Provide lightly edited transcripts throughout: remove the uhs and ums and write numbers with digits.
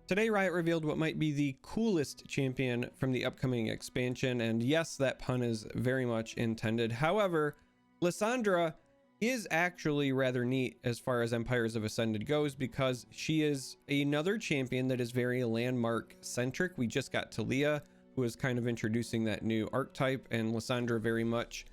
Today, Riot revealed what might be the coolest champion from the upcoming expansion, and yes, that pun is very much intended. However, Lissandra is actually rather neat as far as Empires of Ascended goes, because she is another champion that is very landmark centric. We just got Taliyah, who is kind of introducing that new archetype, and Lissandra very much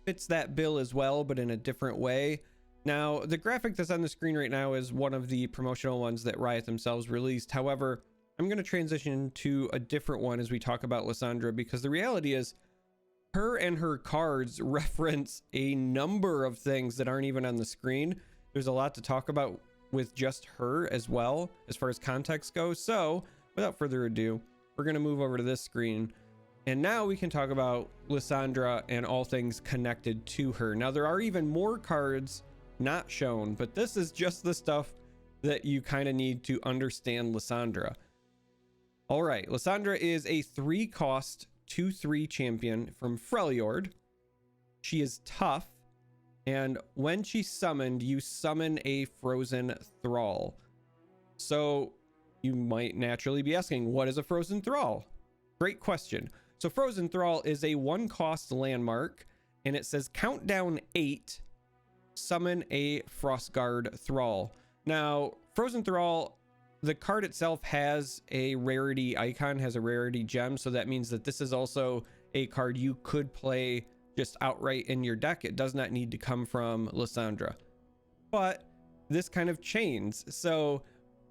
fits that bill as well, but in a different way. Now, the graphic that's on the screen right now is one of the promotional ones that Riot themselves released. However, I'm going to transition to a different one as we talk about Lissandra, because the reality is her and her cards reference a number of things that aren't even on the screen. There's a lot to talk about with just her as well, as far as context goes. So without further ado, we're going to move over to this screen. And now we can talk about Lissandra and all things connected to her. Now, there are even more cards not shown, but this is just the stuff that you kind of need to understand Lissandra. All right, Lissandra is a 3-cost 2/3 champion from Freljord. She is tough, and when she's summoned, you summon a frozen Thrall. So you might naturally be asking, what is a frozen Thrall? Great question. So frozen Thrall is a 1-cost landmark, and it says countdown 8, summon a Frostguard Thrall. Now, frozen Thrall, the card itself has a rarity icon, has a rarity gem, so that means that this is also a card you could play just outright in your deck. It does not need to come from Lissandra, but this kind of chains. So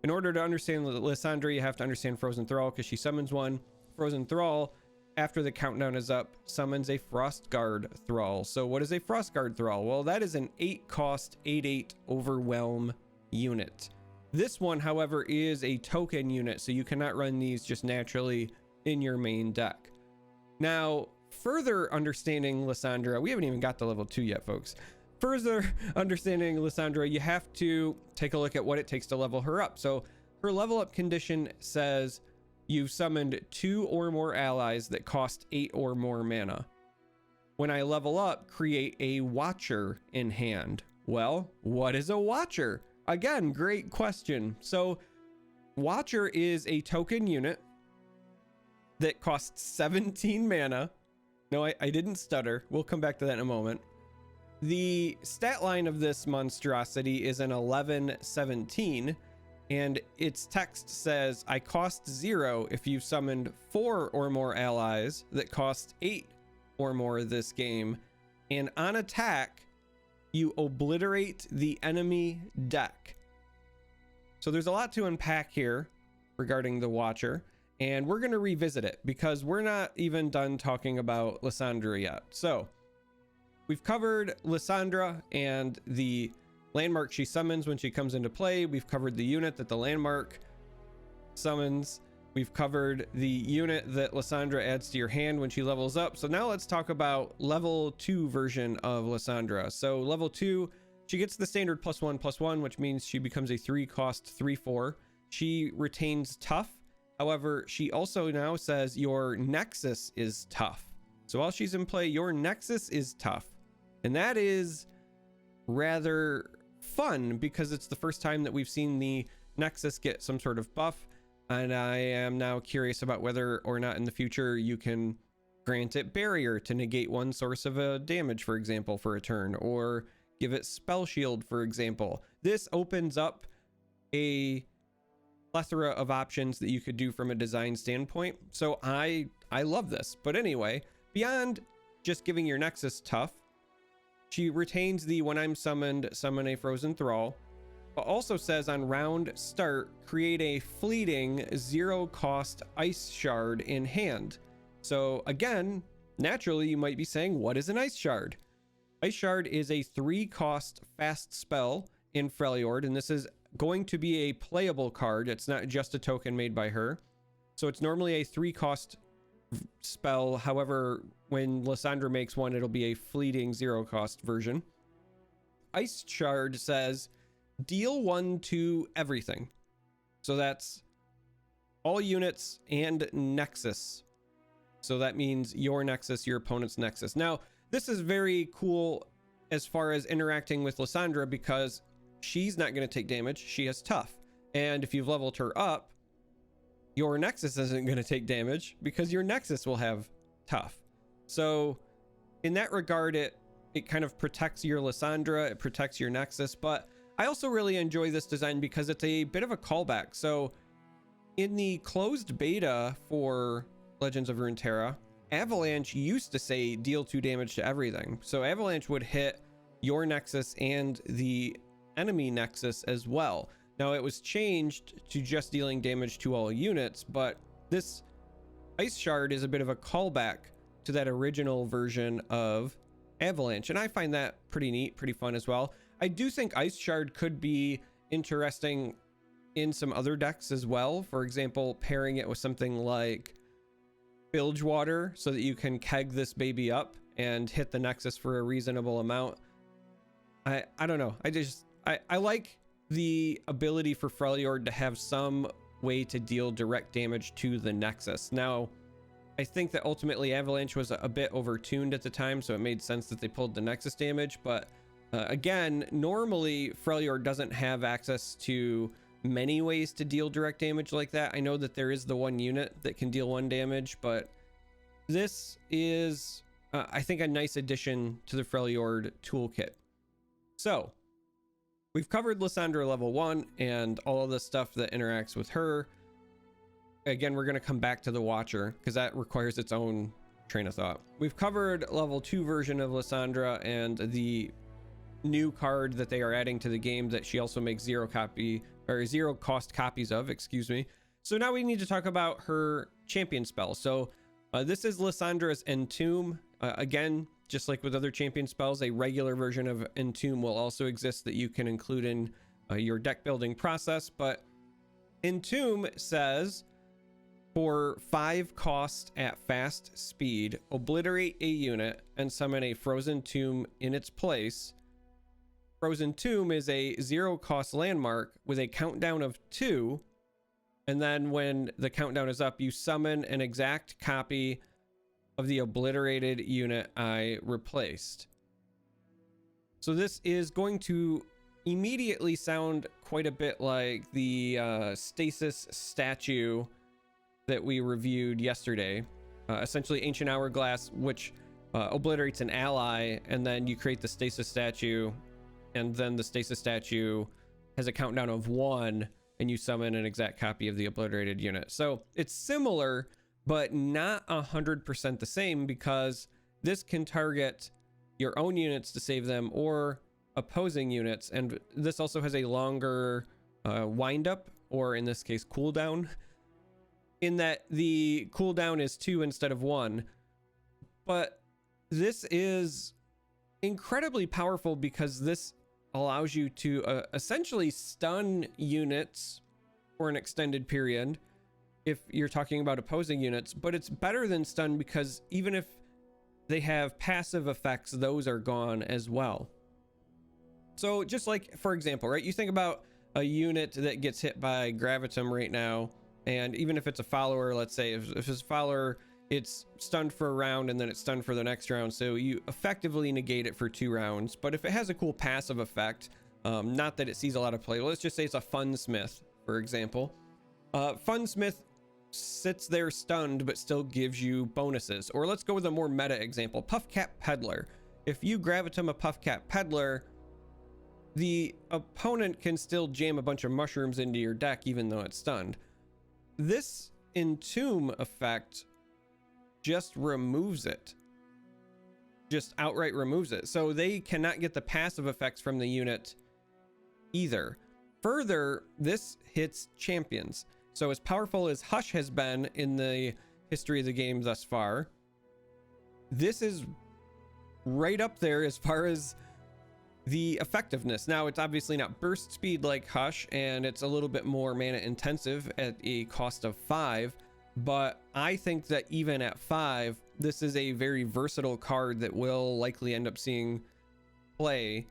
in order to understand Lissandra, you have to understand frozen Thrall, because she summons one. Frozen Thrall, after the countdown is up, summons a Frostguard Thrall. So what is a Frostguard Thrall? Well, that is an 8-cost 8/8 overwhelm unit. This one, however, is a token unit, so you cannot run these just naturally in your main deck. Now, further understanding Lissandra, we haven't even got to level 2 yet, folks. Further understanding Lissandra, you have to take a look at what it takes to level her up. So her level up condition says you've summoned 2 or more allies that cost 8 or more mana. When I level up, create a Watcher in hand. Well, what is a Watcher? Again, great question. So Watcher is a token unit that costs 17 mana. No, I didn't stutter. We'll come back to that in a moment. The stat line of this monstrosity is an 11/17. And its text says, I cost 0 if you've summoned 4 or more allies that cost 8 or more this game. And on attack, you obliterate the enemy deck. So there's a lot to unpack here regarding the Watcher, and we're going to revisit it because we're not even done talking about Lissandra yet. So we've covered Lissandra and the landmark she summons when she comes into play. We've covered the unit that the landmark summons. We've covered the unit that Lissandra adds to your hand when she levels up. So now let's talk about level 2 version of Lissandra. So level 2, she gets the standard +1/+1, which means she becomes a 3-cost 3/4. She retains tough. However, she also now says your Nexus is tough. So while she's in play, your Nexus is tough. And that is rather fun because it's the first time that we've seen the Nexus get some sort of buff. And I am now curious about whether or not in the future you can grant it barrier to negate one source of a damage, for example, for a turn, or give it spell shield, for example. This opens up a plethora of options that you could do from a design standpoint. So I love this. But anyway, beyond just giving your Nexus tough, she retains the when I'm summoned, summon a frozen Thrall, but also says on round start, create a fleeting 0-cost ice shard in hand. So again, naturally you might be saying, what is an ice shard? Ice shard is a 3-cost fast spell in Freljord, and this is going to be a playable card. It's not just a token made by her. So it's normally a 3-cost spell. However, when Lissandra makes one, it'll be a fleeting 0-cost version. Ice shard says deal 1 to everything. So that's all units and Nexus. So that means your Nexus, your opponent's Nexus. Now, this is very cool as far as interacting with Lissandra because she's not going to take damage. She has tough. And if you've leveled her up, your Nexus isn't going to take damage because your Nexus will have tough. So in that regard, it kind of protects your Lissandra, it protects your Nexus. But I also really enjoy this design because it's a bit of a callback. So in the closed beta for Legends of Runeterra, Avalanche used to say deal 2 damage to everything. So Avalanche would hit your Nexus and the enemy Nexus as well. Now it was changed to just dealing damage to all units, but this Ice Shard is a bit of a callback to that original version of Avalanche, and I find that pretty neat, pretty fun as well. I do think Ice Shard could be interesting in some other decks as well. For example, pairing it with something like Bilgewater so that you can keg this baby up and hit the Nexus for a reasonable amount. I don't know. I like the ability for Freljord to have some way to deal direct damage to the Nexus. Now, I think that ultimately Avalanche was a bit overtuned at the time, so it made sense that they pulled the Nexus damage. But again, normally Freljord doesn't have access to many ways to deal direct damage like that. I know that there is the one unit that can deal 1 damage, but this is, I think, a nice addition to the Freljord toolkit. So we've covered Lissandra level 1 and all of the stuff that interacts with her. Again, we're going to come back to the Watcher because that requires its own train of thought. We've covered level 2 version of Lissandra and the new card that they are adding to the game that she also makes 0 cost copies of, excuse me. So now we need to talk about her champion spell. So this is Lissandra's Entomb. Again, just like with other champion spells, a regular version of Entomb will also exist that you can include in your deck building process. But Entomb says, for 5 cost at fast speed, obliterate a unit and summon a Frozen Tomb in its place. Frozen Tomb is a 0 cost landmark with a countdown of 2. And then when the countdown is up, you summon an exact copy of the obliterated unit I replaced. So this is going to immediately sound quite a bit like the stasis statue that we reviewed yesterday. Essentially Ancient Hourglass, which obliterates an ally, and then you create the stasis statue, and then the stasis statue has a countdown of 1, and you summon an exact copy of the obliterated unit. So it's similar, but not 100% the same, because this can target your own units to save them or opposing units. And this also has a longer wind up, or in this case cooldown, in that the cooldown is 2 instead of 1. But this is incredibly powerful because this allows you to essentially stun units for an extended period if you're talking about opposing units. But it's better than stun because even if they have passive effects, those are gone as well. So just like, for example, right, you think about a unit that gets hit by Gravitum right now, and even if it's a follower, let's say if it's a follower, it's stunned for a round and then it's stunned for the next round, so you effectively negate it for 2 rounds. But if it has a cool passive effect, not that it sees a lot of play, let's just say it's a Funsmith, for example. Funsmith sits there stunned but still gives you bonuses. Or let's go with a more meta example, Puffcap Peddler. If you Gravitum a Puffcap Peddler, the opponent can still jam a bunch of mushrooms into your deck even though it's stunned. This Entomb effect just removes it. Just outright removes it. So they cannot get the passive effects from the unit either. Further, this hits champions. So as powerful as Hush has been in the history of the game thus far, this is right up there as far as the effectiveness. Now, it's obviously not burst speed like Hush, and it's a little bit more mana intensive at a cost of 5, but I think that even at 5, this is a very versatile card that will likely end up seeing play,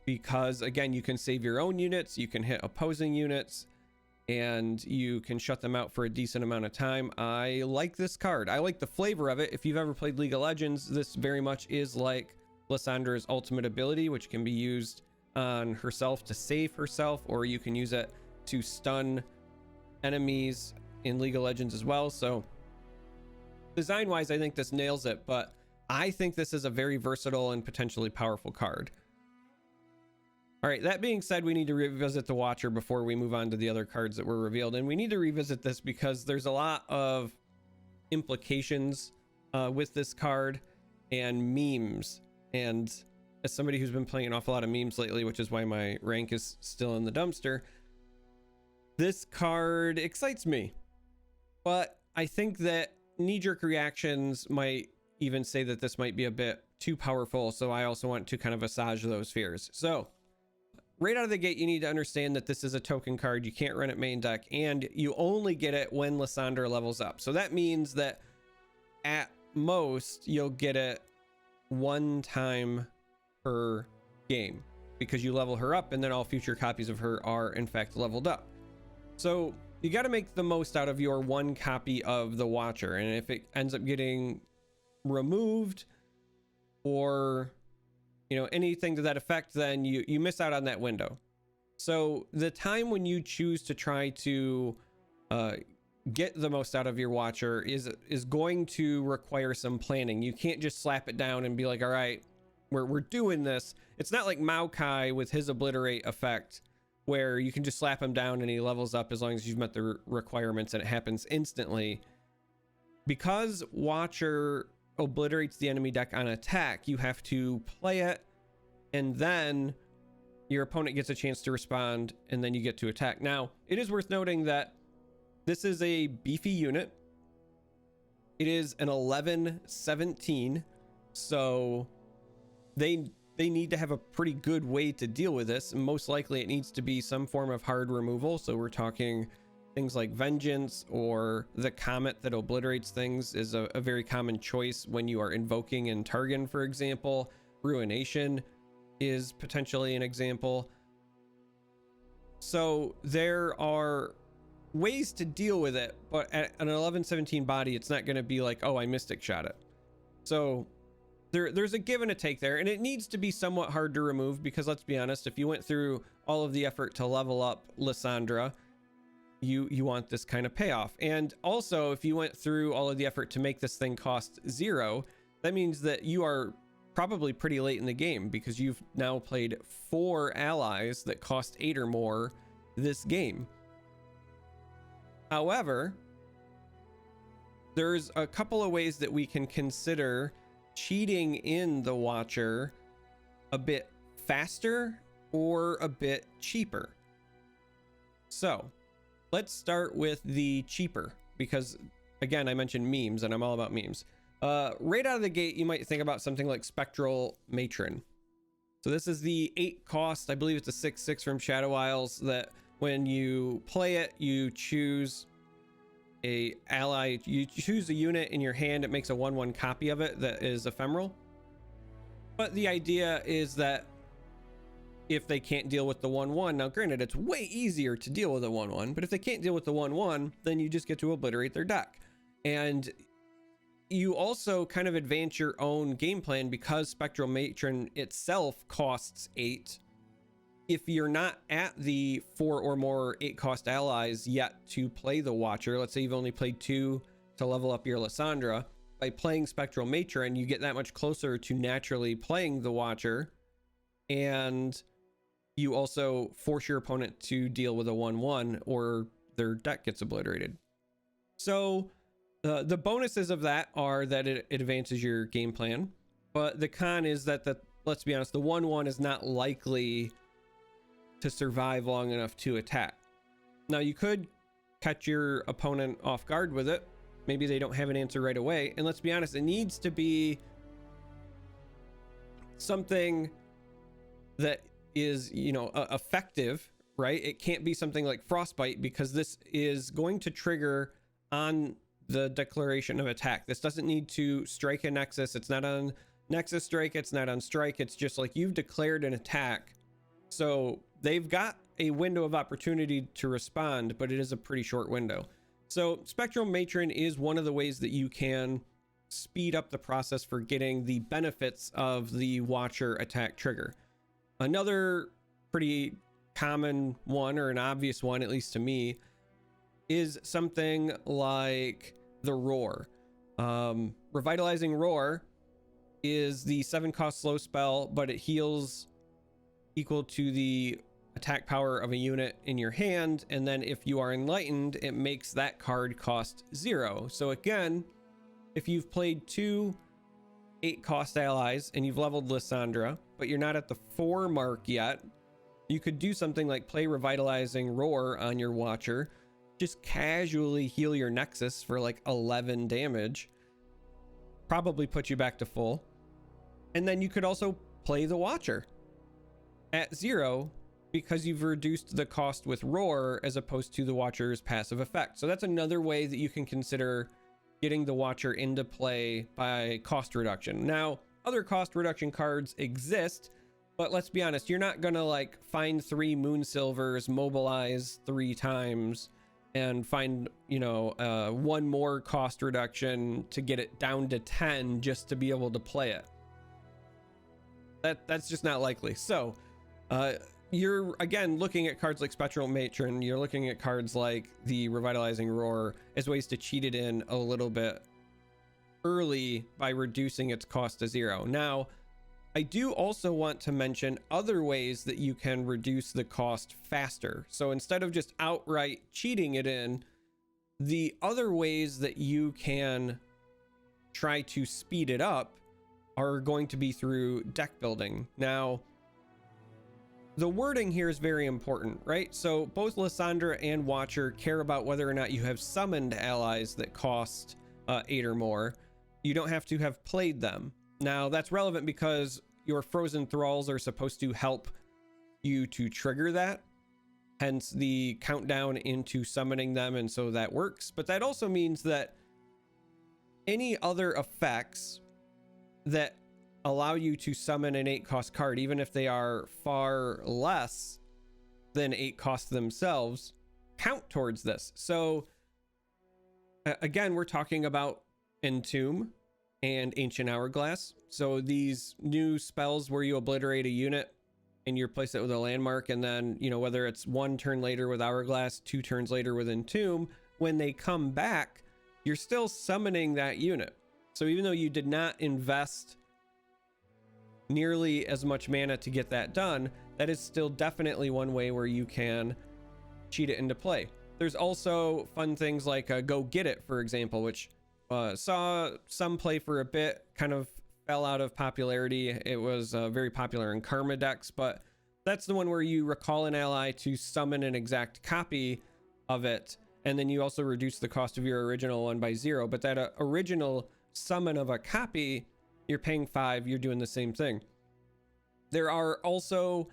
because again, you can save your own units, you can hit opposing units, and you can shut them out for a decent amount of time. I like this card. I like the flavor of it. If you've ever played League of Legends, this very much is like Lissandra's ultimate ability, which can be used on herself to save herself, or you can use it to stun enemies in League of Legends as well. So design wise, I think this nails it, but I think this is a very versatile and potentially powerful card. All right, that being said, we need to revisit the Watcher before we move on to the other cards that were revealed. And we need to revisit this because there's a lot of implications with this card and memes. And as somebody who's been playing an awful lot of memes lately, which is why my rank is still in the dumpster, this card excites me. But I think that knee-jerk reactions might even say that this might be a bit too powerful. So I also want to kind of assuage those fears. So right out of the gate, you need to understand that this is a token card. You can't run it main deck, and you only get it when Lissandra levels up. So that means that at most you'll get it one time per game because you level her up, and then all future copies of her are in fact leveled up. So you got to make the most out of your one copy of the Watcher, and if it ends up getting removed or anything to that effect, then you miss out on that window. So the time when you choose to try to get the most out of your Watcher is going to require some planning. You can't just slap it down and be like, all right, we're doing this. It's not like Maokai with his obliterate effect where you can just slap him down and he levels up as long as you've met the requirements and it happens instantly. Because Watcher obliterates the enemy deck on attack, you have to play it, and then your opponent gets a chance to respond, and then you get to attack. Now, it is worth noting that this is a beefy unit. It is an 11-17, so they need to have a pretty good way to deal with this. And most likely it needs to be some form of hard removal. So we're talking things like Vengeance, or the Comet that obliterates things is a very common choice when you are invoking in Targon, for example. Ruination is potentially an example. So there are ways to deal with it, but at an 11-17 body, it's not going to be like, oh, I Mystic Shot it. So there's a give and a take there, and it needs to be somewhat hard to remove because, let's be honest, if you went through all of the effort to level up Lissandra, you want this kind of payoff. And also, if you went through all of the effort to make this thing cost 0, that means that you are probably pretty late in the game because you've now played 4 allies that cost 8 or more this game. However, there's a couple of ways that we can consider cheating in the Watcher a bit faster or a bit cheaper. So let's start with the cheaper, because again, I mentioned memes and I'm all about memes. Right out of the gate, you might think about something like Spectral Matron. So this is the 8 cost, I believe it's a 6/6 from Shadow Isles, that when you play it, you choose a ally, you choose a unit in your hand. It makes a 1/1 copy of it that is ephemeral. But the idea is that if they can't deal with the 1/1, now granted, it's way easier to deal with a 1/1, but if they can't deal with the 1/1, then you just get to obliterate their deck. And you also kind of advance your own game plan because Spectral Matron itself costs 8. If you're not at the 4 or more 8 cost allies yet to play the Watcher, let's say you've only played 2 to level up your Lissandra, by playing Spectral Matron, you get that much closer to naturally playing the Watcher, and you also force your opponent to deal with a 1/1 or their deck gets obliterated. So the bonuses of that are that it advances your game plan, but the con is that let's be honest, the 1/1 is not likely to survive long enough to attack. Now you could catch your opponent off guard with it. Maybe they don't have an answer right away, and let's be honest, it needs to be something that is, effective, right? It can't be something like Frostbite, because this is going to trigger on the declaration of attack. This doesn't need to strike a Nexus. It's not on Nexus strike. It's not on strike. It's just like you've declared an attack. So they've got a window of opportunity to respond, but it is a pretty short window. So Spectral Matron is one of the ways that you can speed up the process for getting the benefits of the Watcher attack trigger. Another pretty common one, or an obvious one, at least to me, is something like the Roar. Revitalizing Roar is the 7-cost slow spell, but it heals equal to the attack power of a unit in your hand, and then if you are enlightened, it makes that card cost 0. So again, if you've played 2 8-cost allies and you've leveled Lissandra, but you're not at the 4 mark yet, you could do something like play Revitalizing Roar on your Watcher, just casually heal your Nexus for like 11 damage, probably put you back to full, and then you could also play the Watcher at 0 because you've reduced the cost with Roar as opposed to the Watcher's passive effect. So that's another way that you can consider getting the Watcher into play by cost reduction. Now, other cost reduction cards exist, but let's be honest, you're not gonna like find 3 Moon Silvers, mobilize 3 times, and find, you know, 1 more cost reduction to get it down to 10 just to be able to play it. That's just not likely. So you're again looking at cards like Spectral Matron, you're looking at cards like the Revitalizing Roar as ways to cheat it in a little bit early by reducing its cost to 0. Now, I do also want to mention other ways that you can reduce the cost faster. So instead of just outright cheating it in, the other ways that you can try to speed it up are going to be through deck building. Now, the wording here is very important, right? So both Lissandra and Watcher care about whether or not you have summoned allies that cost 8 or more. You don't have to have played them. Now, that's relevant because your frozen thralls are supposed to help you to trigger that, hence the countdown into summoning them, and so that works. But that also means that any other effects that allow you to summon an 8-cost card, even if they are far less than 8 cost themselves, count towards this. So again, we're talking about Entomb and Ancient Hourglass. So these new spells where you obliterate a unit and you replace it with a landmark, and then, you know, whether it's 1 turn later with Hourglass, 2 turns later with Entomb, when they come back, you're still summoning that unit. So even though you did not invest nearly as much mana to get that done, that is still definitely one way where you can cheat it into play. There's also fun things like Go Get It, for example, which saw some play for a bit, kind of fell out of popularity. It was very popular in Karma decks, but that's the one where you recall an ally to summon an exact copy of it, and then you also reduce the cost of your original one by 0. But that original summon of a copy, you're paying 5, you're doing the same thing. There are also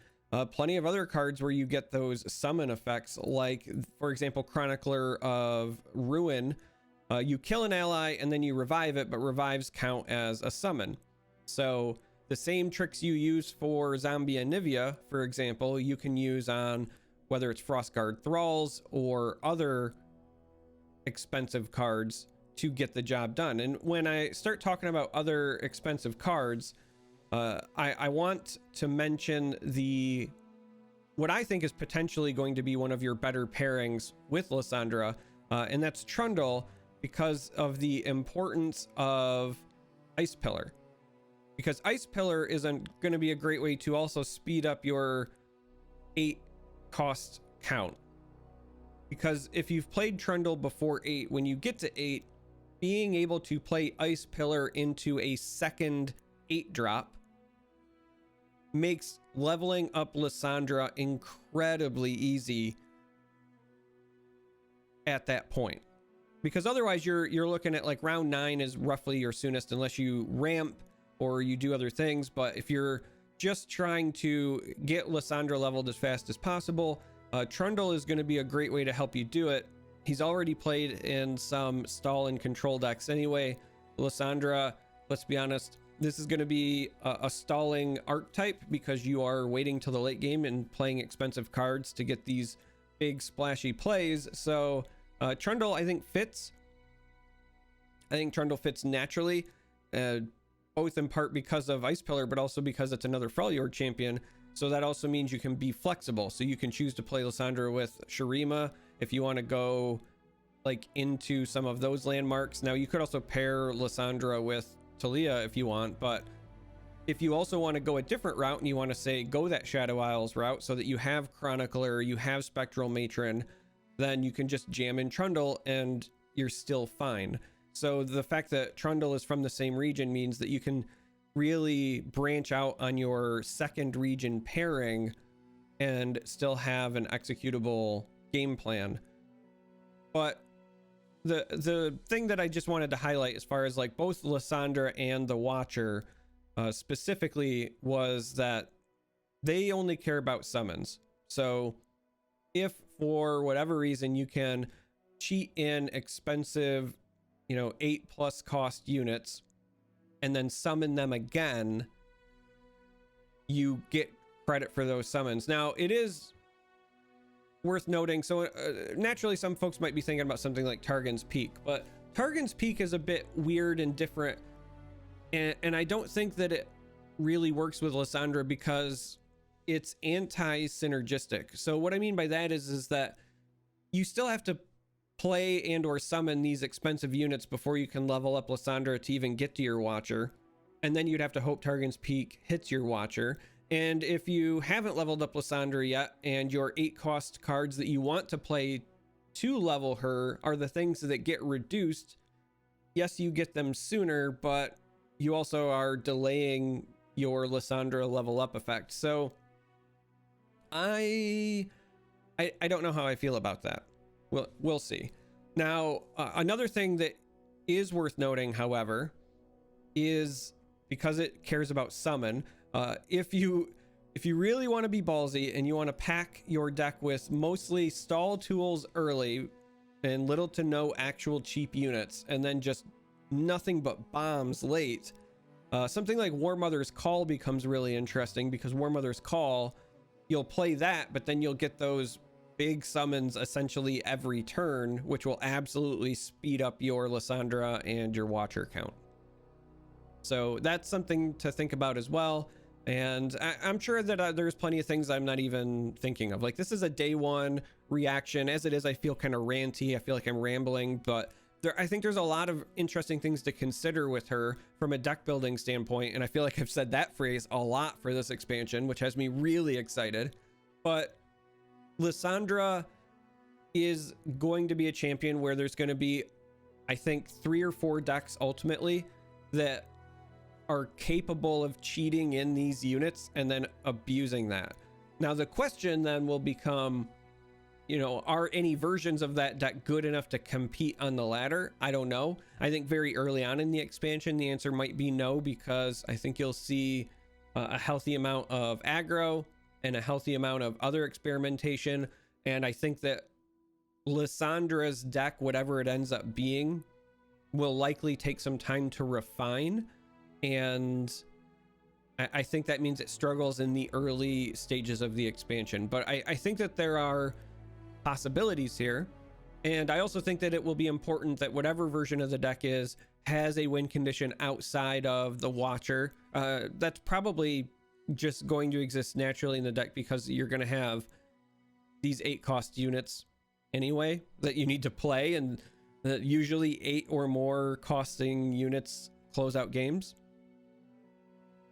plenty of other cards where you get those summon effects, like, for example, Chronicler of Ruin. You kill an ally and then you revive it, but revives count as a summon. So the same tricks you use for Zombie and Nivea, for example, you can use on whether it's Frostguard Thralls or other expensive cards to get the job done. And when I start talking about other expensive cards, I want to mention what I think is potentially going to be one of your better pairings with Lissandra, and that's Trundle, because of the importance of Ice Pillar. Because Ice Pillar is going to be a great way to also speed up your 8 cost count. Because if you've played Trundle before 8, when you get to 8, being able to play Ice Pillar into a second 8 drop makes leveling up Lissandra incredibly easy at that point. Because otherwise you're looking at like round 9 is roughly your soonest, unless you ramp or you do other things. But if you're just trying to get Lissandra leveled as fast as possible, Trundle is going to be a great way to help you do it. He's already played in some stall and control decks anyway. Lissandra, let's be honest, this is going to be a stalling archetype because you are waiting till the late game and playing expensive cards to get these big splashy plays. So Trundle, I think, fits. I think Trundle fits naturally, both in part because of Ice Pillar, but also because it's another Freljord champion. So that also means you can be flexible. So you can choose to play Lissandra with Shurima if you want to go like into some of those landmarks. Now you could also pair Lissandra with Taliyah if you want, but if you also want to go a different route and you want to say go that Shadow Isles route so that you have Chronicler, you have Spectral Matron, then you can just jam in Trundle and you're still fine. So the fact that Trundle is from the same region means that you can really branch out on your second region pairing and still have an executable game plan. But the thing that I just wanted to highlight as far as like both Lissandra and the Watcher specifically was that they only care about summons. So if for whatever reason you can cheat in expensive, 8+ cost units and then summon them again, you get credit for those summons. Now it is worth noting, so naturally some folks might be thinking about something like Targon's Peak, but Targon's Peak is a bit weird and different, and I don't think that it really works with Lissandra because it's anti-synergistic. So what I mean by that is that you still have to play and or summon these expensive units before you can level up Lissandra to even get to your Watcher, and then you'd have to hope Targon's Peak hits your Watcher. And if you haven't leveled up Lissandra yet and your 8 cost cards that you want to play to level her are the things that get reduced, yes, you get them sooner, but you also are delaying your Lissandra level up effect. So I don't know how I feel about that. We'll see. Now, another thing that is worth noting, however, is because it cares about summon, if you really want to be ballsy and you want to pack your deck with mostly stall tools early and little to no actual cheap units, and then just nothing but bombs late, something like War Mother's Call becomes really interesting, because War Mother's Call, you'll play that, but then you'll get those big summons essentially every turn, which will absolutely speed up your Lissandra and your Watcher count. So that's something to think about as well. And I'm sure that there's plenty of things I'm not even thinking of. Like, this is a day one reaction. As it is, I feel kind of ranty. I feel like I'm rambling, but I think there's a lot of interesting things to consider with her from a deck building standpoint. And I feel like I've said that phrase a lot for this expansion, which has me really excited. But Lissandra is going to be a champion where there's going to be, I think, 3 or 4 decks ultimately that are capable of cheating in these units and then abusing that. Now the question then will become, are any versions of that deck good enough to compete on the ladder? I don't know. I think very early on in the expansion the answer might be no, because I think you'll see a healthy amount of aggro and a healthy amount of other experimentation, and I think that Lissandra's deck, whatever it ends up being, will likely take some time to refine. And I think that means it struggles in the early stages of the expansion. But I think that there are possibilities here. And I also think that it will be important that whatever version of the deck has a win condition outside of the Watcher. That's probably just going to exist naturally in the deck, because you're going to have these 8 cost units anyway that you need to play. And usually 8 or more costing units close out games.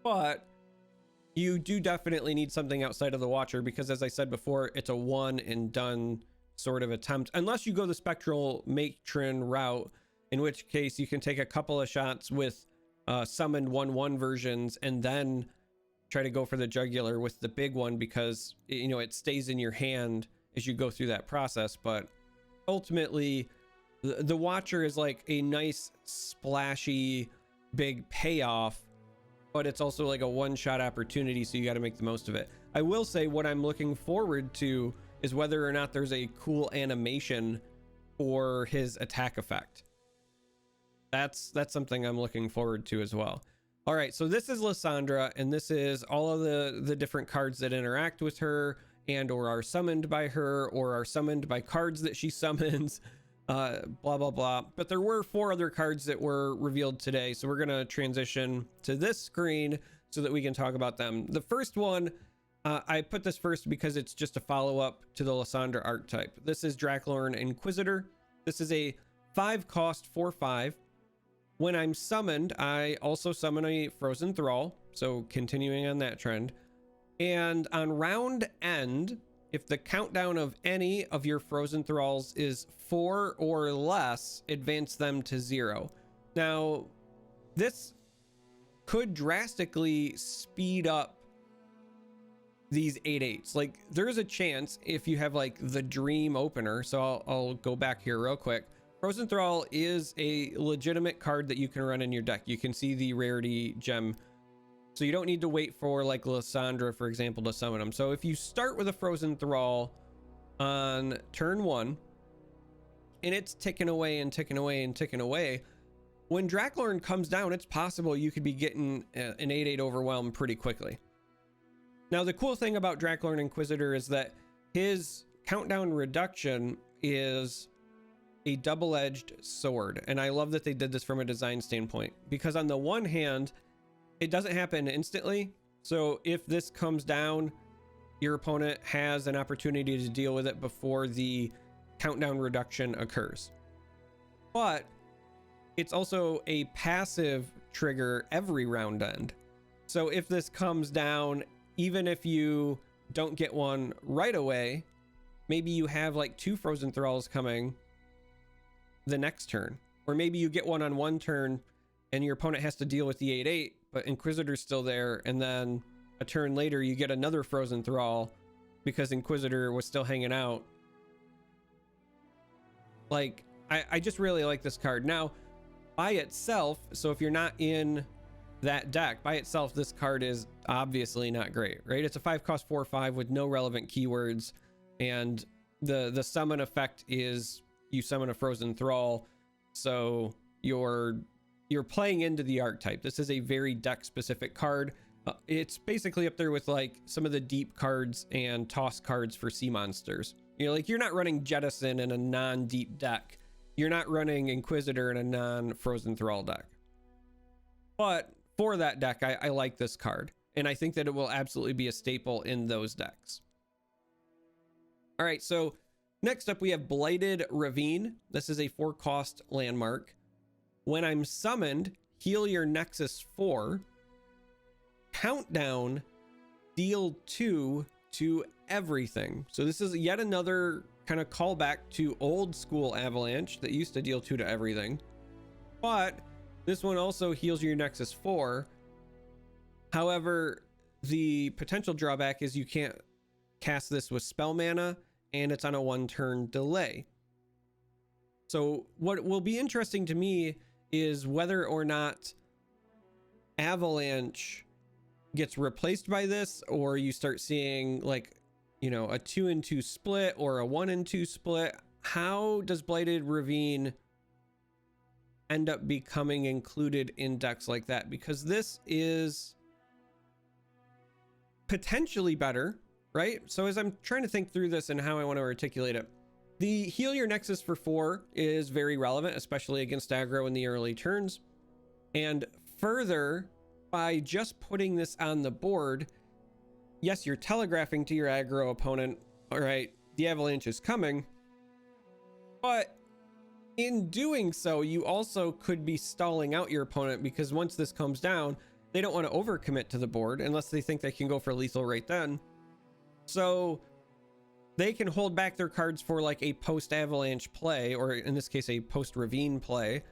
But you do definitely need something outside of the Watcher, because as I said before, it's a one and done sort of attempt, unless you go the Spectral Matron route, in which case you can take a couple of shots with summoned 1/1 versions and then try to go for the jugular with the big one, because it stays in your hand as you go through that process. But ultimately the Watcher is like a nice splashy big payoff, but it's also like a one-shot opportunity, so you got to make the most of it. I will say what I'm looking forward to is whether or not there's a cool animation for his attack effect. That's something I'm looking forward to as well. All right, so this is Lissandra, and this is all of the different cards that interact with her and or are summoned by her or are summoned by cards that she summons. Blah blah blah. But there were 4 other cards that were revealed today, so we're gonna transition to this screen so that we can talk about them. The first one, I put this first because it's just a follow-up to the Lissandra archetype. This is Drachlorn Inquisitor. This is a 5 cost 4/5. When I'm summoned, I also summon a Frozen Thrall, so continuing on that trend. And on round end, if the countdown of any of your Frozen Thralls is 4 or less, advance them to 0. Now, this could drastically speed up these 8/8s. Like, there's a chance if you have like the Dream Opener, so I'll go back here real quick. Frozen Thrall is a legitimate card that you can run in your deck. You can see the rarity gem. So you don't need to wait for like Lissandra, for example, to summon them. So if you start with a Frozen Thrall on turn 1, and it's ticking away and ticking away and ticking away, when Drachlorn comes down, it's possible you could be getting an 8/8 overwhelm pretty quickly. Now, the cool thing about Drachlorn Inquisitor is that his countdown reduction is a double-edged sword, and I love that they did this from a design standpoint, because on the one hand, it doesn't happen instantly. So if this comes down, your opponent has an opportunity to deal with it before the countdown reduction occurs. But it's also a passive trigger every round end. So if this comes down, even if you don't get one right away, maybe you have like 2 Frozen Thralls coming the next turn, or maybe you get one on one turn and your opponent has to deal with the 8/8, but Inquisitor's still there, and then a turn later you get another Frozen Thrall because Inquisitor was still hanging out. Like, I just really like this card. Now, by itself, so if you're not in that deck, by itself, this card is obviously not great, right? It's a 5 cost 4/5 with no relevant keywords, and the summon effect is you summon a Frozen Thrall, so you're playing into the archetype. This is a very deck specific card. It's basically up there with like some of the deep cards and toss cards for sea monsters. You know, like, you're not running Jettison in a non-deep deck. You're not running Inquisitor in a non-Frozen Thrall deck. But for that deck, I like this card, and I think that it will absolutely be a staple in those decks. All right, so next up we have Blighted Ravine. This is a 4 cost landmark. When I'm summoned, heal your Nexus 4. Countdown, deal 2 to everything. So this is yet another kind of callback to old school Avalanche that used to deal 2 to everything. But this one also heals your Nexus 4. However, the potential drawback is you can't cast this with spell mana, and it's on a 1-turn delay. So what will be interesting to me is whether or not Avalanche gets replaced by this, or you start seeing like, you know, a 2-2 split or a 1-2 split. How does Blighted Ravine end up becoming included in decks like that? Because this is potentially better, right? So as I'm trying to think through this and how I want to articulate it, the heal your Nexus for 4 is very relevant, especially against aggro in the early turns. And further, by just putting this on the board, yes, you're telegraphing to your aggro opponent, all right, the Avalanche is coming, but in doing so, you also could be stalling out your opponent, because once this comes down, they don't want to overcommit to the board unless they think they can go for lethal right then. So they can hold back their cards for like a post-Avalanche play, or in this case, a post-Ravine play.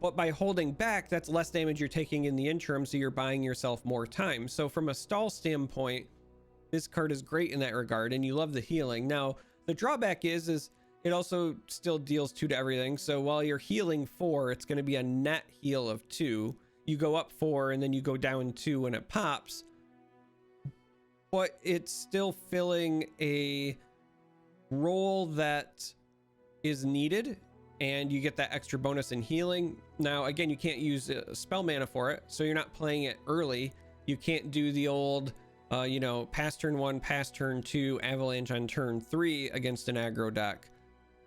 But by holding back, that's less damage you're taking in the interim, so you're buying yourself more time. So from a stall standpoint, this card is great in that regard, and you love the healing. Now, the drawback is it also still deals 2 to everything. So while you're healing 4, it's going to be a net heal of 2. You go up 4, and then you go down 2 when it pops. But it's still filling a role that is needed, and you get that extra bonus in healing. Now, again, you can't use spell mana for it, so you're not playing it early. You can't do the old, pass turn 1, pass turn 2, Avalanche on turn 3 against an aggro deck.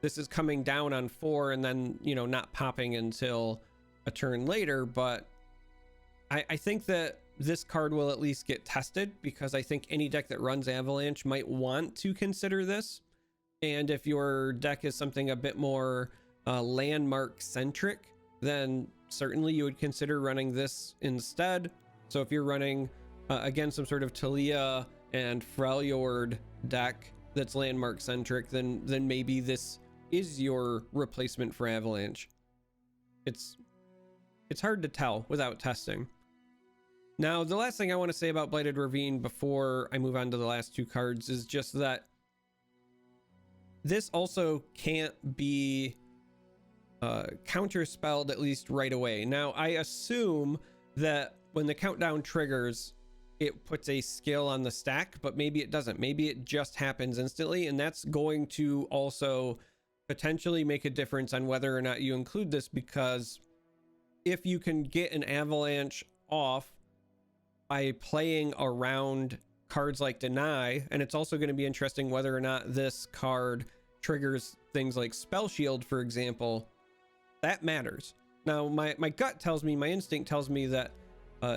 This is coming down on 4 and then, not popping until a turn later. But I think that this card will at least get tested, because I think any deck that runs Avalanche might want to consider this. And if your deck is something a bit more landmark centric, then certainly you would consider running this instead. So if you're running again some sort of Taliyah and Freljord deck that's landmark centric, then maybe this is your replacement for Avalanche. It's hard to tell without testing. Now, the last thing I want to say about Blighted Ravine before I move on to the last two cards is just that this also can't be counterspelled, at least right away. Now, I assume that when the countdown triggers, it puts a skill on the stack, but maybe it doesn't. Maybe it just happens instantly, and that's going to also potentially make a difference on whether or not you include this, because if you can get an Avalanche off by playing around cards like Deny, and it's also going to be interesting whether or not this card triggers things like Spell Shield, for example, that matters. Now, my gut tells me, my instinct tells me that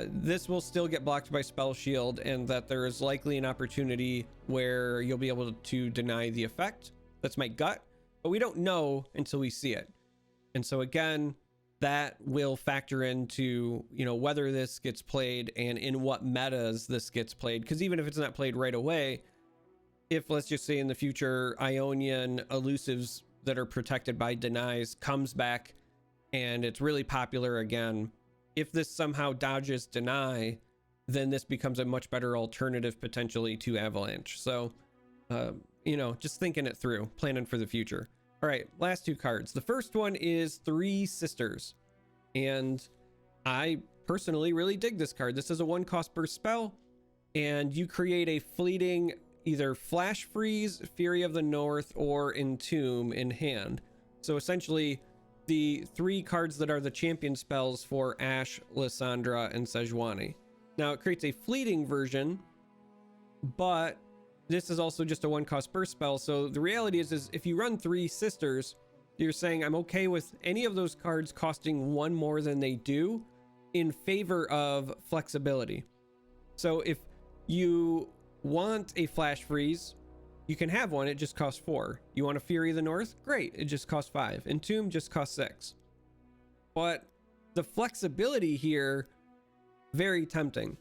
this will still get blocked by Spell Shield, and that there is likely an opportunity where you'll be able to deny the effect. That's my gut, but we don't know until we see it. And so again, that will factor into, you know, whether this gets played and in what metas this gets played. Because even if it's not played right away, if, let's just say in the future, Ionian elusives that are protected by denies comes back and it's really popular again, if this somehow dodges deny, then this becomes a much better alternative potentially to Avalanche. So, you know, just thinking it through, planning for the future. All right, last two cards. The first one is Three Sisters, and I personally really dig this card. This is a 1-cost burst spell, and you create a fleeting either Flash Freeze, Fury of the North, or Entomb in hand. So essentially, the 3 cards that are the champion spells for Ashe, Lissandra, and Sejuani. Now, it creates a fleeting version, but this is also just a 1-cost burst spell. So the reality is if you run Three Sisters, you're saying I'm okay with any of those cards costing 1 more than they do in favor of flexibility. So if you want a Flash Freeze, you can have one, it just costs 4. You want a Fury of the North? Great, it just costs 5. Entomb just costs 6. But the flexibility here, very tempting.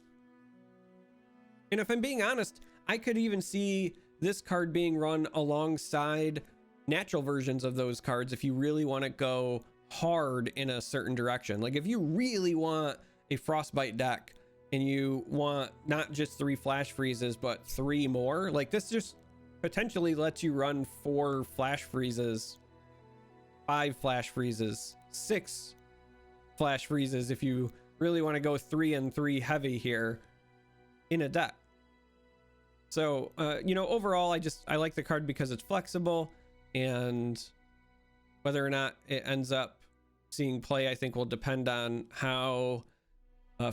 And if I'm being honest, I could even see this card being run alongside natural versions of those cards if you really want to go hard in a certain direction. Like if you really want a Frostbite deck and you want not just 3 Flash Freezes, but 3 more, like this just potentially lets you run 4 Flash Freezes, 5 Flash Freezes, 6 Flash Freezes if you really want to go 3 and 3 heavy here in a deck. So, you know, overall, I like the card because it's flexible, and whether or not it ends up seeing play, I think will depend on how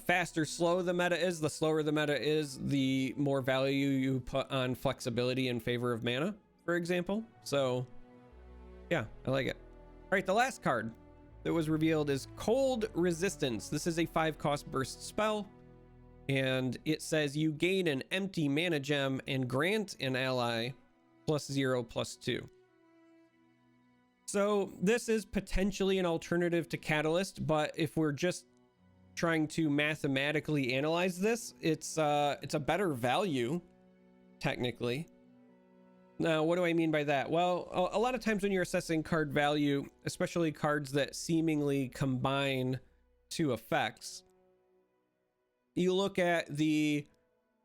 fast or slow the meta is. The slower the meta is, the more value you put on flexibility in favor of mana, for example. So, yeah, I like it. All right, the last card that was revealed is Cold Resistance. This is a 5-cost burst spell. And it says you gain an empty mana gem and grant an ally +0/+2. So this is potentially an alternative to Catalyst, but if we're just trying to mathematically analyze this, it's a better value, technically. Now, what do I mean by that? Well, a lot of times when you're assessing card value, especially cards that seemingly combine 2 effects, you look at the,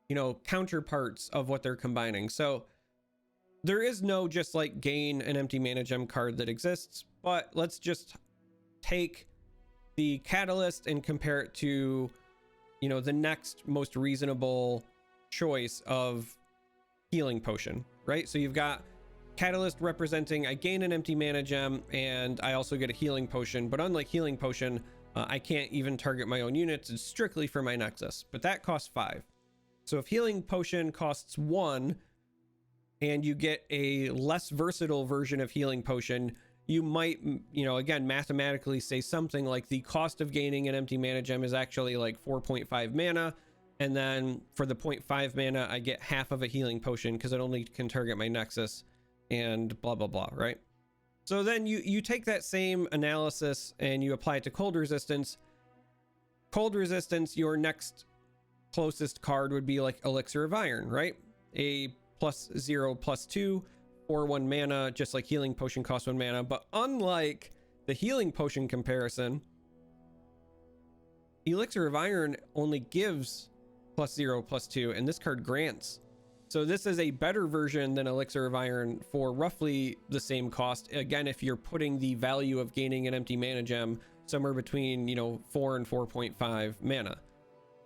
you know, counterparts of what they're combining. So there is no just like gain an empty mana gem card that exists, but let's just take the Catalyst and compare it to, you know, the next most reasonable choice of Healing Potion, right? So you've got Catalyst representing I gain an empty mana gem and I also get a Healing Potion, but unlike Healing Potion, I can't even target my own units. It's strictly for my Nexus, but that costs 5. So if Healing Potion costs 1 and you get a less versatile version of Healing Potion, you might, you know, again, mathematically say something like the cost of gaining an empty mana gem is actually like 4.5 mana. And then for the 0.5 mana, I get half of a Healing Potion because it only can target my Nexus. and blah, blah, blah, right? So then you take that same analysis and you apply it to cold resistance. Cold resistance, your next closest card would be like Elixir of Iron, right? A +0/+2 for 1 mana, just like healing potion costs 1 mana. But unlike the healing potion comparison, Elixir of Iron only gives +0/+2, and this card grants. So this is a better version than Elixir of Iron for roughly the same cost. Again, if you're putting the value of gaining an empty mana gem somewhere between, 4 and 4.5 mana.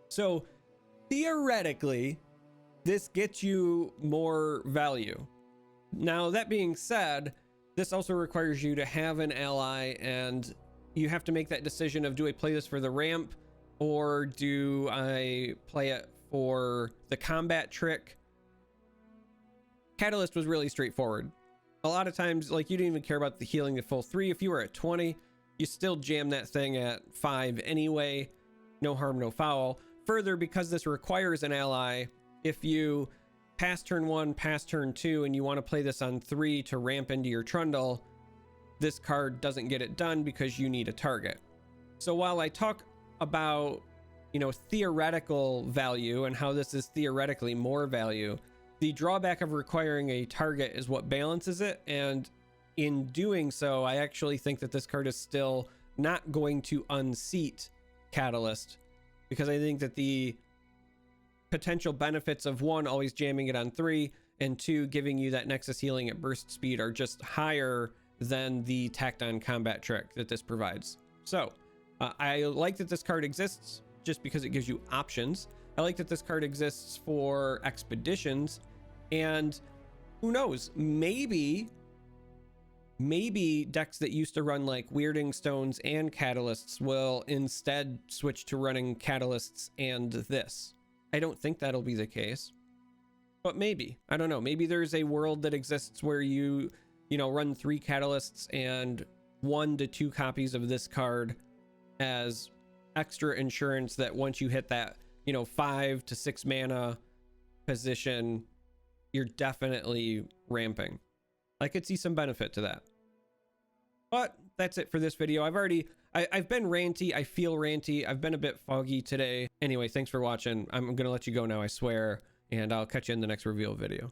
So theoretically, this gets you more value. Now, that being said, this also requires you to have an ally, and you have to make that decision of, do I play this for the ramp, or do I play it for the combat trick? Catalyst was really straightforward. A lot of times, like, you didn't even care about the healing the full 3. If you were at 20, you still jam that thing at 5 anyway. No harm, no foul. Further, because this requires an ally, if you pass turn 1, pass turn 2, and you want to play this on 3 to ramp into your Trundle, this card doesn't get it done because you need a target. So while I talk about, theoretical value and how this is theoretically more value, the drawback of requiring a target is what balances it. And in doing so, I actually think that this card is still not going to unseat Catalyst, because I think that the potential benefits of 1, always jamming it on 3, and 2, giving you that Nexus healing at burst speed are just higher than the tacked on combat trick that this provides. So I like that this card exists just because it gives you options. I like that this card exists for expeditions, and who knows, maybe decks that used to run like Weirding Stones and Catalysts will instead switch to running Catalysts and this. I don't think that'll be the case, but maybe. I don't know. Maybe there's a world that exists where you run 3 Catalysts and 1 to 2 copies of this card as extra insurance that once you hit that 5 to 6 mana position, you're definitely ramping. I could see some benefit to that. But that's it for this video. I've been ranty. I feel ranty. I've been a bit foggy today. Anyway, thanks for watching. I'm gonna let you go now, I swear, and I'll catch you in the next reveal video.